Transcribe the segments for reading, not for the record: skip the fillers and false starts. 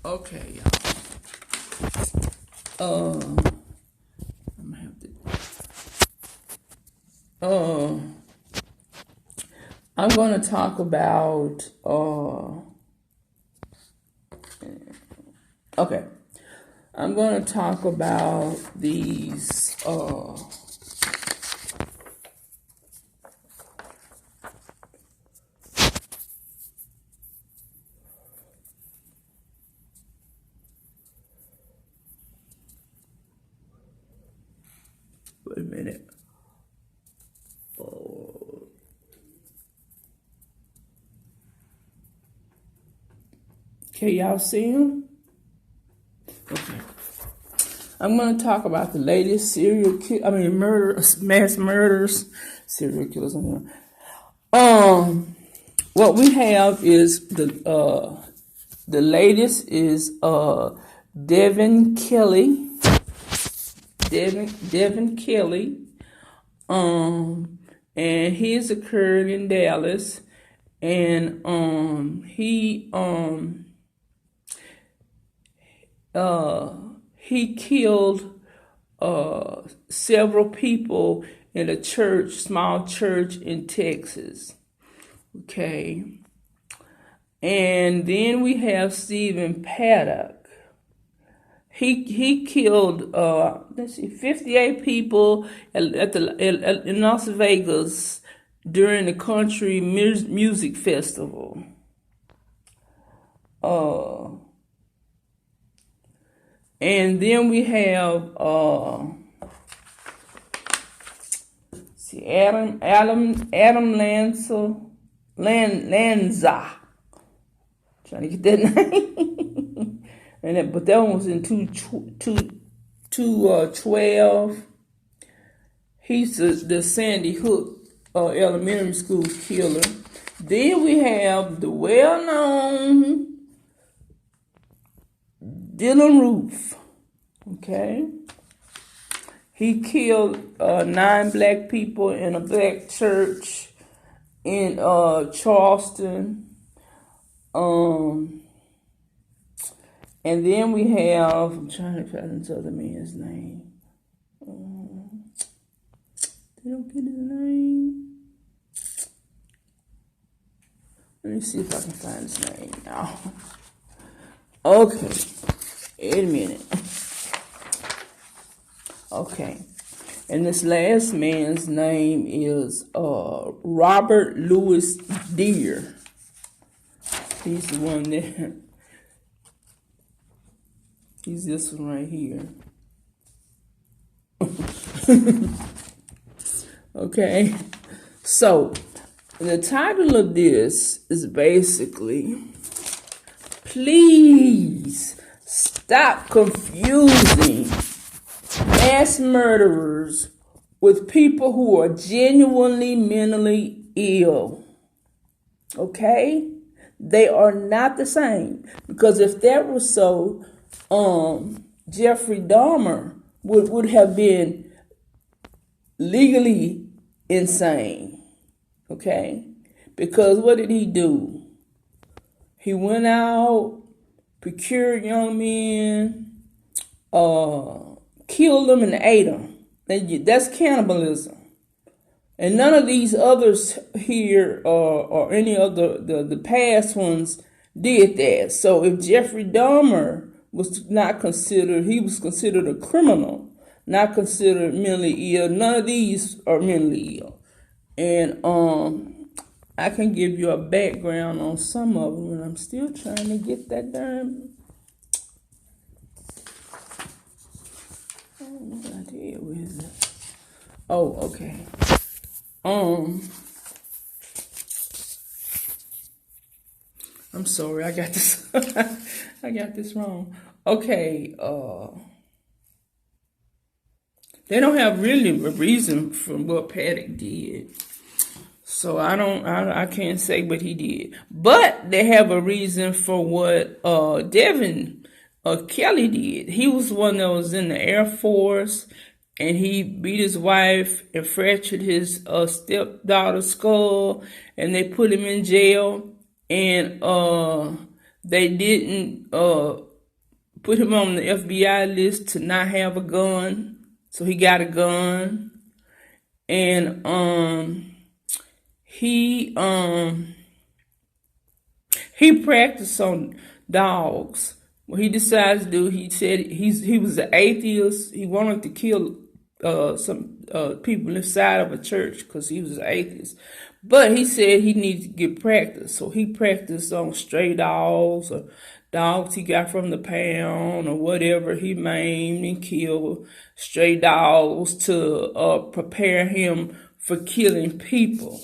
Okay, y'all. I'm gonna have to. I'm gonna talk about. Okay, I'm gonna talk about these. Wait a minute. Okay, y'all see him? Okay. I'm going to talk about the latest mass murders, serial killers. What we have is the latest is Devin Kelly. Devin Kelly. And his occurred in Dallas, and he killed several people in a small church in Texas. Okay. And then we have Stephen Paddock. He killed 58 people in Las Vegas during the country music festival. And then we have Adam Lanza. Trying to get that name. But that one was in 2012. He's the Sandy Hook elementary school killer. Then we have the well-known Dylan Roof. Okay. He killed 9 black people in a black church in Charleston. And then we have, I'm trying to find this other man's name. They don't get his name. Let me see if I can find his name now. Okay. Wait a minute. Okay. And this last man's name is Robert Louis Deere. He's the one there. He's this one right here. Okay. So, the title of this is basically, please stop confusing mass murderers with people who are genuinely mentally ill. Okay? They are not the same. Because if that was so, Jeffrey Dahmer would have been legally insane. Okay? Because what did he do? He went out, procured young men, killed them and ate them. That's cannibalism. And none of these others here or any of the past ones did that. So if Jeffrey Dahmer was not considered, he was considered a criminal, not considered mentally ill. None of these are mentally ill. And I can give you a background on some of them, and I'm still trying to get that darn. I don't know what I did with it. Oh, okay. I'm sorry, I got this. I got this wrong. Okay, they don't have really a reason for what Paddock did, so I can't say what he did. But they have a reason for what Devin Kelly did. He was one that was in the Air Force, and he beat his wife and fractured his stepdaughter's skull, and they put him in jail. And they didn't put him on the FBI list to not have a gun. So he got a gun. And he practiced on dogs. What he decided to do, he said he was an atheist. He wanted to kill some people inside of a church because he was an atheist. But he said he needed to get practice. So he practiced on stray dogs or dogs he got from the pound or whatever. He maimed and killed stray dogs to prepare him for killing people.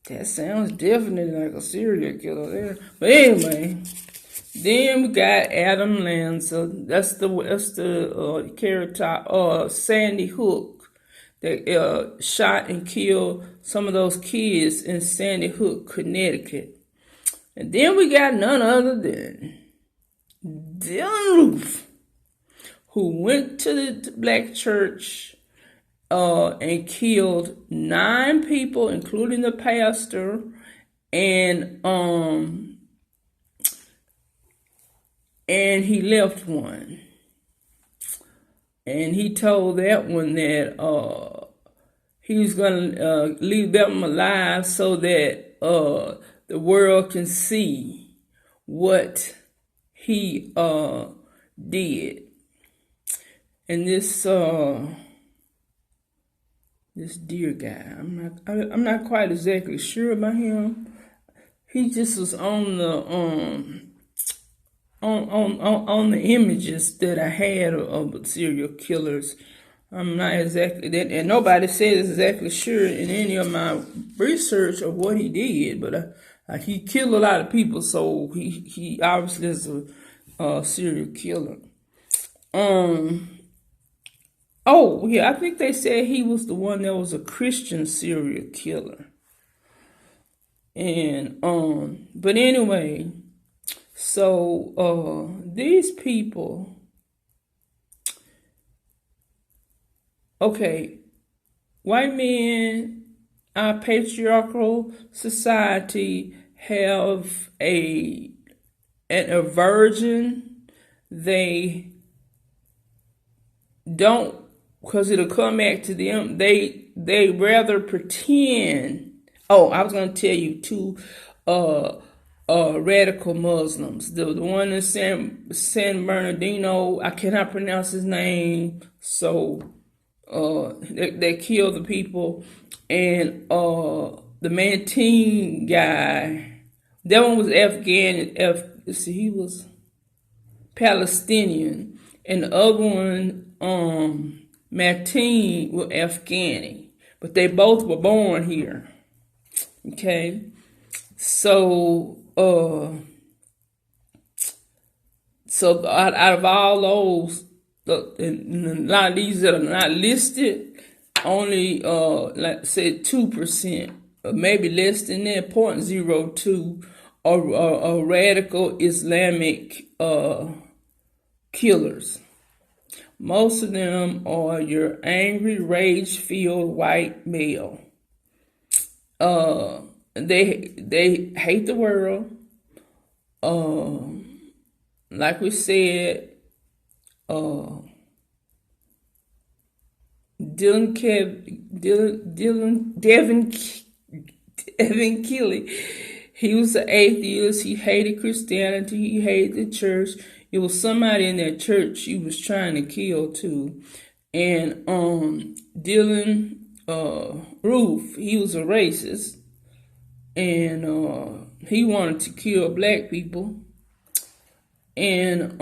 That sounds definitely like a serial killer there. But anyway, then we got Adam Lanza. That's the character Sandy Hook that shot and killed some of those kids in Sandy Hook, Connecticut. And then we got none other than Dylan Roof, who went to the black church and killed 9 people, including the pastor, and he left one. And he told that one that he was going to leave them alive so that the world can see what he did. And this dear guy, I'm not quite exactly sure about him. He just was on the on the images that I had of serial killers. I'm not exactly that, and nobody says exactly sure in any of my research of what he did, but he killed a lot of people, so he obviously is a serial killer. Oh yeah, I think they said he was the one that was a Christian serial killer. And but anyway. So these people, okay, white men, our patriarchal society have an aversion. They don't, because it'll come back to them. They rather pretend. Oh, I was gonna tell you too. Radical Muslims. The one in San Bernardino, I cannot pronounce his name, so they killed the people. And the Mantine guy, that one was Afghan. He was Palestinian, and the other one, Mantine, was Afghani, but they both were born here. Okay, so. So out of all those, and a lot of these that are not listed, only like say 2%, or maybe less than that, 0.02, are radical Islamic killers. Most of them are your angry, rage-filled white male. They hate the world. Like we said, Devin Kelly, he was an atheist. He hated Christianity. He hated the church. It was somebody in that church he was trying to kill too. And Dylan Roof, he was a racist. And he wanted to kill black people. And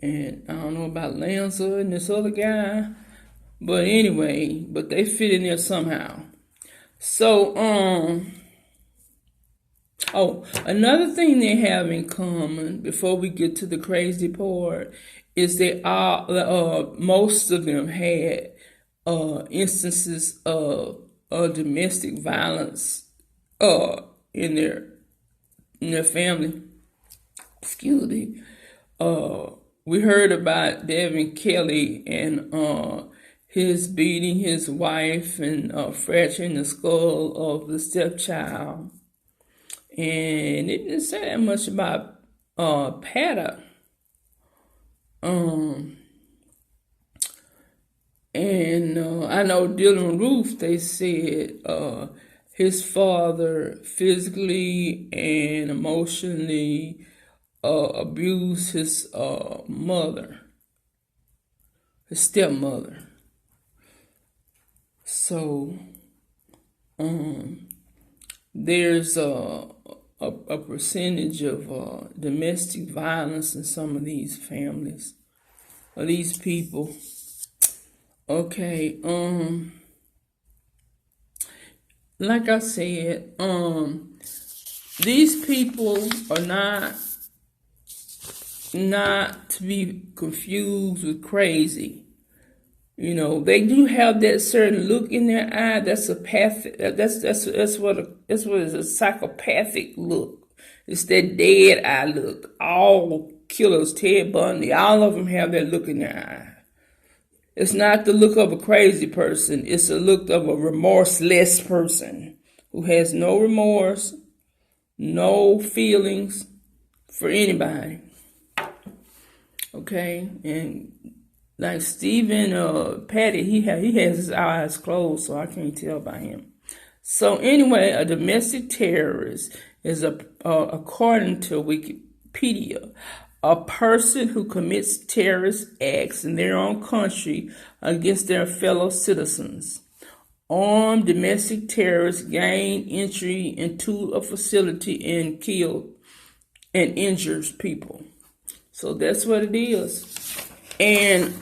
I don't know about Lanza and this other guy, but anyway, but they fit in there somehow. So another thing they have in common before we get to the crazy part is they most of them had instances of domestic violence in their family. Excuse me. We heard about Devin Kelly and his beating his wife and fracturing the skull of the stepchild. And it didn't say that much about Pata. And I know Dylan Roof, they said his father physically and emotionally abused his mother, his stepmother. So there's a percentage of domestic violence in some of these families, or these people. Okay, like I said, these people are not to be confused with crazy. You know, they do have that certain look in their eye. That's a that's what is a psychopathic look. It's that dead eye look. All killers, Ted Bundy, all of them have that look in their eye. It's not the look of a crazy person. It's the look of a remorseless person who has no remorse, no feelings for anybody. Okay, and like Stephen Patty, he has his eyes closed, so I can't tell by him. So anyway, a domestic terrorist is according to Wikipedia, a person who commits terrorist acts in their own country against their fellow citizens. Armed domestic terrorists gain entry into a facility and kill and injures people. So that's what it is. And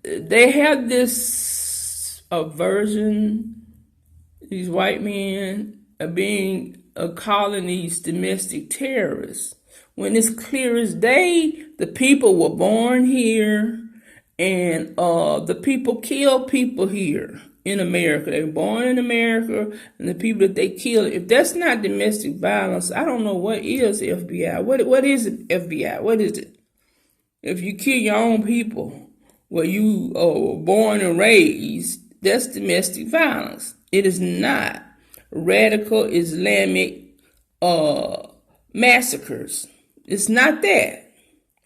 they have this aversion, these white men are calling these domestic terrorists, when it's clear as day the people were born here, and the people kill people here in America. They were born in America, and the people that they kill, if that's not domestic violence, I don't know what is FBI. What is it, FBI? What is it? If you kill your own people where you were born and raised, that's domestic violence. It is not radical Islamic massacres. It's not that.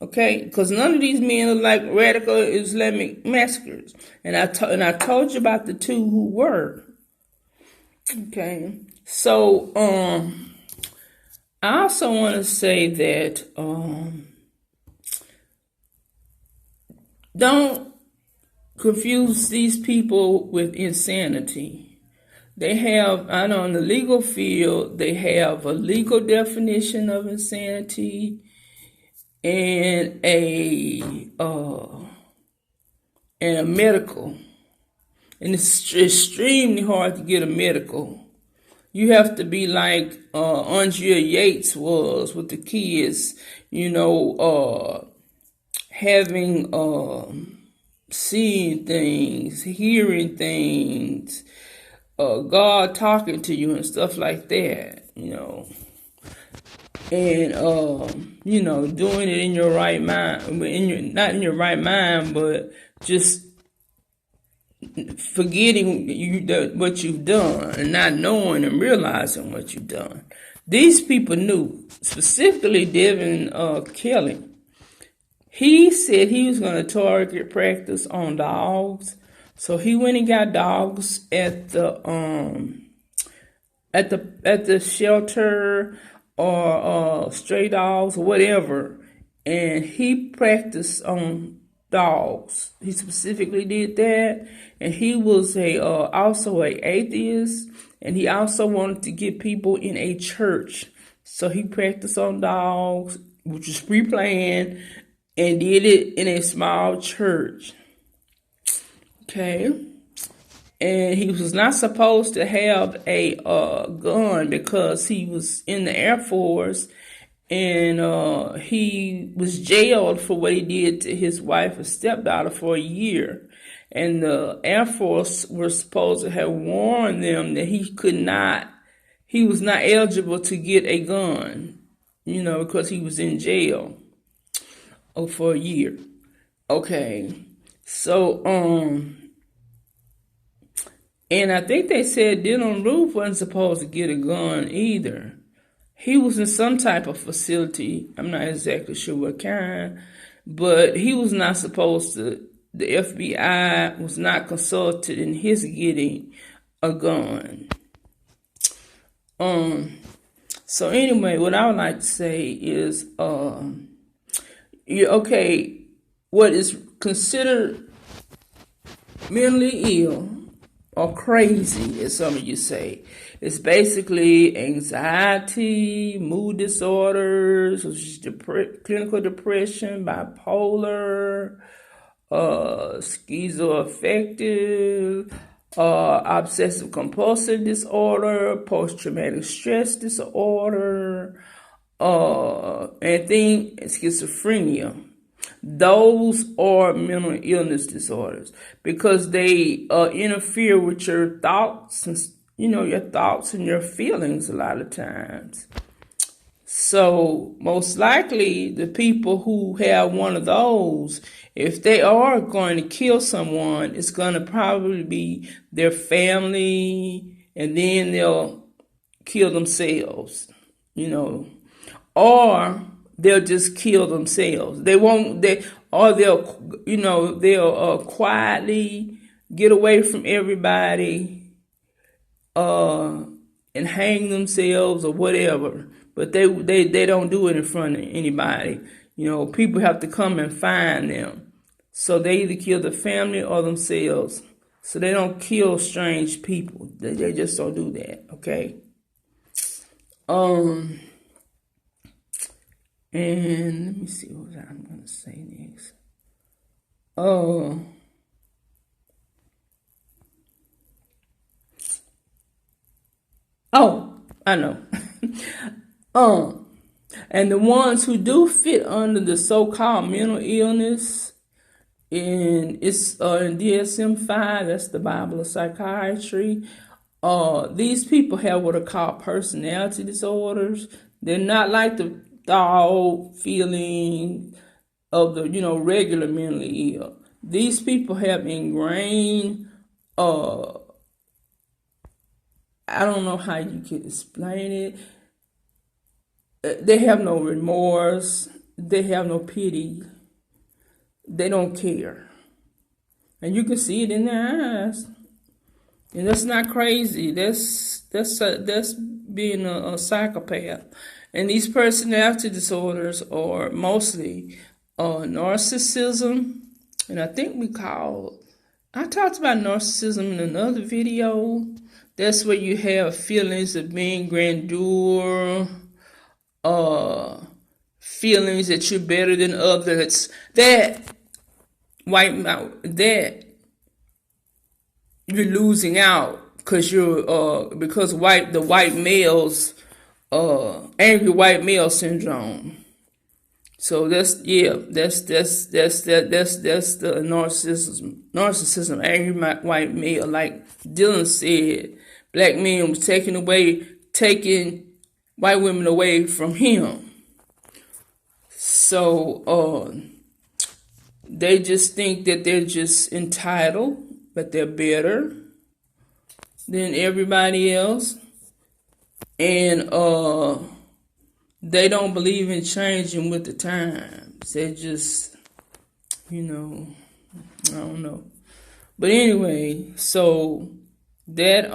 Okay, because none of these men are like radical Islamic massacres, and I told you about the two who were. Okay, so I also want to say that don't confuse these people with insanity. They have, I know in the legal field, they have a legal definition of insanity and a medical. And it's extremely hard to get a medical. You have to be like Andrea Yates was with the kids, having seeing things, hearing things, God talking to you and stuff like that, and doing it in your right mind, not in your right mind, but just forgetting what you've done and not knowing and realizing what you've done. These people knew, specifically Devin Kelly. He said he was going to target practice on dogs, so he went and got dogs at the shelter or stray dogs or whatever, and he practiced on dogs. He specifically did that, and he was also an atheist, and he also wanted to get people in a church. So he practiced on dogs, which was pre-planned, and did it in a small church. Okay. And he was not supposed to have a gun because he was in the Air Force, and he was jailed for what he did to his wife and stepdaughter for a year. And the Air Force were supposed to have warned them that he was not eligible to get a gun, because he was in jail for a year. Okay. So, And I think they said Dylan Roof wasn't supposed to get a gun either. He was in some type of facility. I'm not exactly sure what kind, but he was not supposed to. The FBI was not consulted in his getting a gun. So anyway, what I would like to say is, okay, what is considered mentally ill or crazy, as some of you say, is basically anxiety, mood disorders, clinical depression, bipolar, schizoaffective, obsessive compulsive disorder, post-traumatic stress disorder, and schizophrenia. Those are mental illness disorders because they interfere with your thoughts and your thoughts and your feelings a lot of times. So most likely the people who have one of those, if they are going to kill someone, it's going to probably be their family, and then they'll kill themselves, or they'll just kill themselves. They'll quietly get away from everybody, and hang themselves or whatever. But they don't do it in front of anybody. People have to come and find them. So they either kill the family or themselves. So they don't kill strange people. They just don't do that, okay? And let me see what I'm going to say next. I know. And the ones who do fit under the so-called mental illness, and it's in DSM-5, that's the Bible of Psychiatry. These people have what are called personality disorders. They're not like the thought, feeling of the regular mentally ill. These people have ingrained, I don't know how you can explain it. They have no remorse. They have no pity. They don't care. And you can see it in their eyes. And that's not crazy. That's being a psychopath. And these personality disorders are mostly narcissism. And I think I talked about narcissism in another video. That's where you have feelings of being grandeur, feelings that you're better than others. That you're losing out because the white males, angry white male syndrome. So that's the narcissism, angry white male. Like Dylan said, black men was taking white women away from him. So they just think that they're just entitled, but they're better than everybody else. And they don't believe in changing with the times. They just, I don't know. But anyway, so that,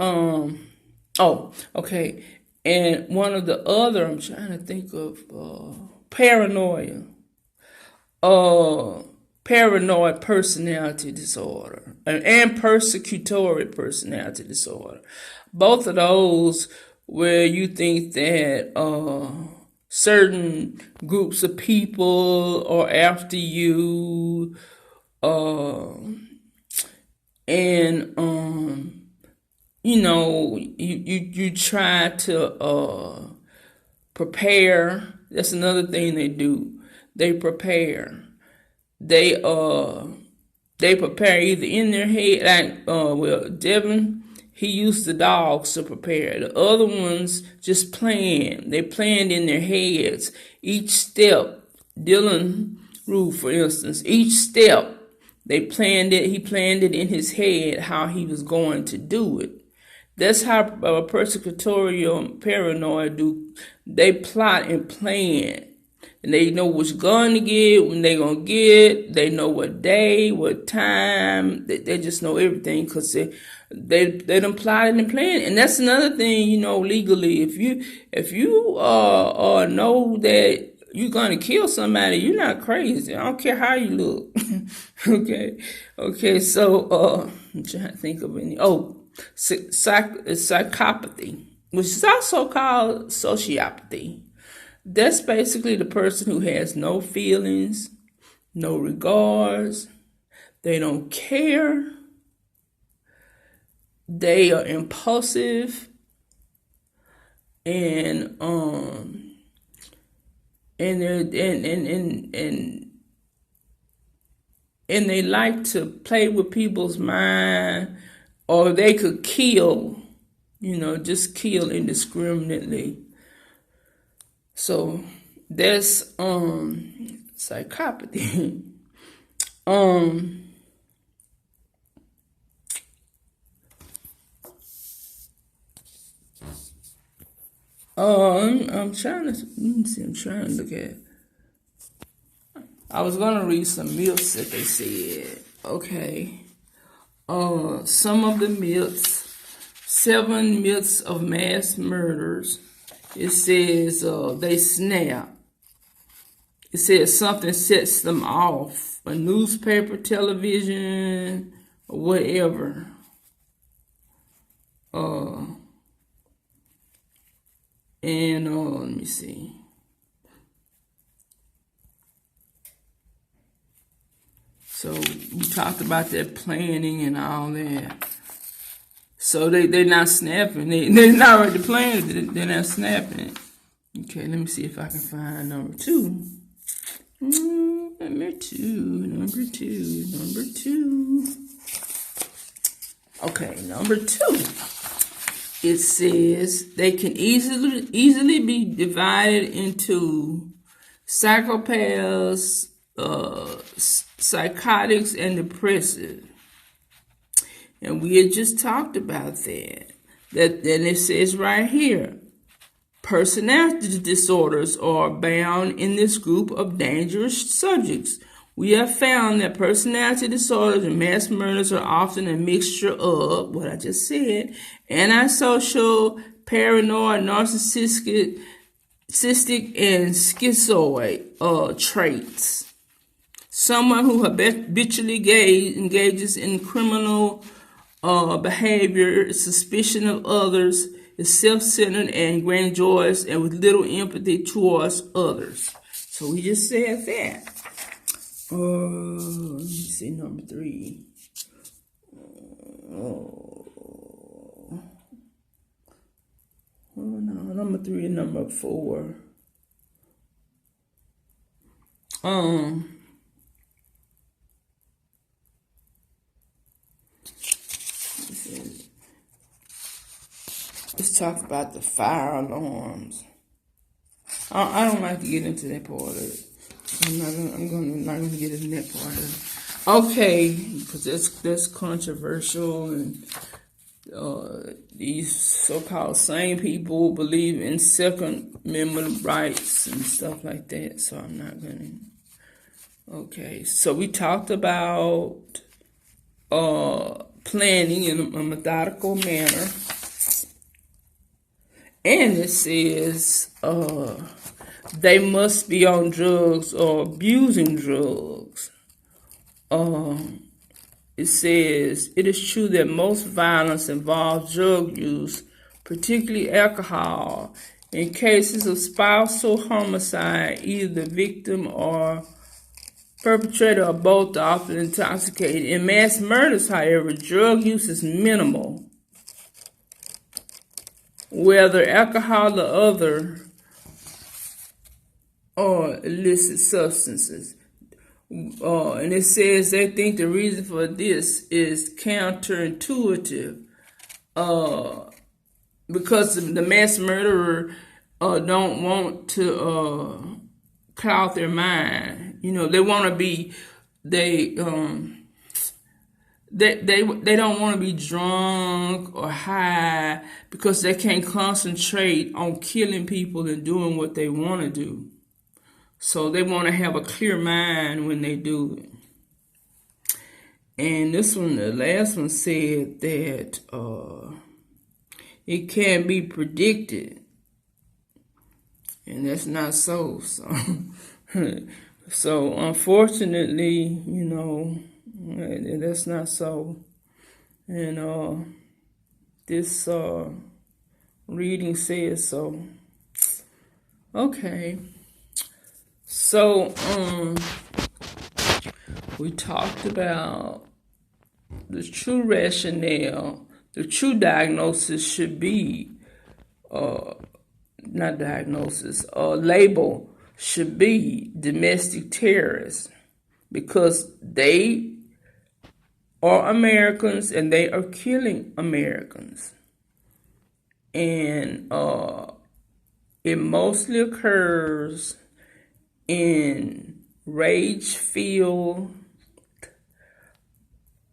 okay. And one of the other, I'm trying to think of, paranoia. Paranoid personality disorder and persecutory personality disorder. Both of those where you think that certain groups of people are after you, and you try to prepare. That's another thing they do. They prepare. They prepare either in their head, like Devin, he used the dogs to prepare. The other ones just planned. They planned in their heads. Each step, Dylan Roof, for instance, each step They planned it. He planned it in his head how he was going to do it. That's how persecutorial and paranoid do. They plot and plan. And they know which gun to get, when they going to get. They know what day, what time. They just know everything because they done plotted and planned. And that's another thing, legally. If you know that you're going to kill somebody, you're not crazy. I don't care how you look. Okay, so I'm trying to think of any. Psychopathy, which is also called sociopathy. That's basically the person who has no feelings, no regards. They don't care. They are impulsive, and they like to play with people's mind, or they could kill, just kill indiscriminately. So that's psychopathy. I'm trying to, let me see, I'm trying to look at, I was going to read some myths that they said. Okay. Some of the myths, 7 myths of mass murders. It says they snap. It says something sets them off. A newspaper, television, or whatever. Let me see. So we talked about that planning and all that. So they're not snapping. They're not already planning. They're not snapping it. Okay, let me see if I can find number 2. Number two. Okay, number 2. It says they can easily be divided into psychopaths, psychotics, and depressive. And we had just talked about that. Then it says right here, personality disorders are bound in this group of dangerous subjects. We have found that personality disorders and mass murders are often a mixture of, what I just said, antisocial, paranoid, narcissistic, and schizoid traits. Someone who habitually engages in criminal behavior, suspicion of others, is self-centered and grandiose, and with little empathy towards others. So we just said that. Let me see, number 3. No, number 3 and number 4. Let's talk about the fire alarms. I don't like to get into that part of it. I'm not gonna get into that part of it. Okay, because that's controversial, and these so-called sane people believe in Second Amendment rights and stuff like that. So I'm not gonna. Okay, so we talked about planning in a methodical manner. And it says they must be on drugs or abusing drugs. It says it is true that most violence involves drug use, particularly alcohol. In cases of spousal homicide, either the victim or perpetrator are both often intoxicated. In mass murders, however, drug use is minimal, whether alcohol or other illicit substances. And it says they think the reason for this is counterintuitive, because the mass murderer don't want to cloud their mind. They want to be, they don't want to be drunk or high because they can't concentrate on killing people and doing what they want to do. So they want to have a clear mind when they do it. And this one, the last one, said that it can't be predicted, and that's not so. So unfortunately, that's not so. And this reading says so. Okay. So we talked about the true rationale. The true diagnosis should be not diagnosis, label should be domestic terrorists, because they are Americans and they are killing Americans. And it mostly occurs in rage-filled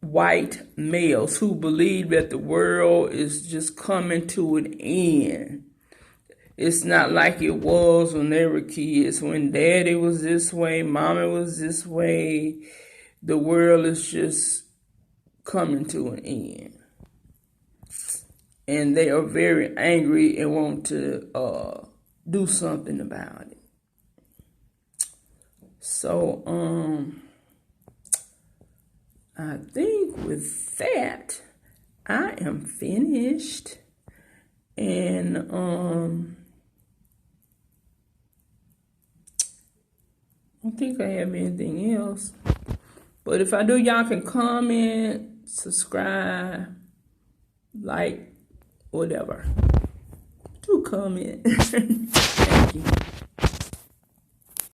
white males who believe that the world is just coming to an end. It's not like it was when they were kids, when daddy was this way, mommy was this way. The world is just coming to an end. And they are very angry and want to do something about it. So, I think with that, I am finished. And I don't think I have anything else. But if I do, y'all can comment, subscribe, like, whatever. Do comment. Thank you.